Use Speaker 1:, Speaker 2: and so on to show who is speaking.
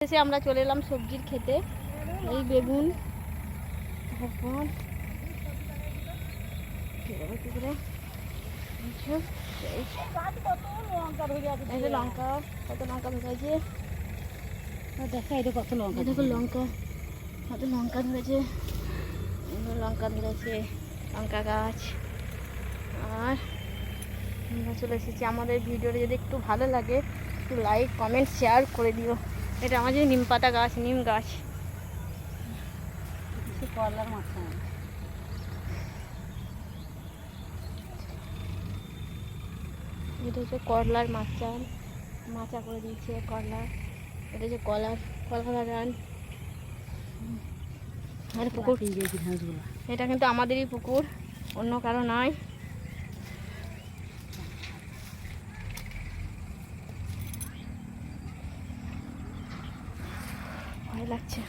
Speaker 1: এসে আমরা চলে এলাম সবজির খেতে। এই বেগুন লঙ্কা, কত লঙ্কা ধরেছে দেখা, এটা কত লঙ্কা, দেখো লঙ্কা, কত লঙ্কা ধরেছে, লঙ্কা ধরেছে, লঙ্কা গাছ। আর আমরা চলে এসেছি। আমাদের ভিডিওটা যদি একটু ভালো লাগে একটু লাইক কমেন্ট শেয়ার করে দিও। এটা আমাদের নিম পাতা গাছ, নিম গাছ। করলার মাথা, এটা হচ্ছে করলার মাচা করে দিয়েছে করলা। এটা হচ্ছে কলা বাগান। আর পুকুর, এটা কিন্তু আমাদেরই পুকুর, অন্য কারো নয়। ভয় লাগছে।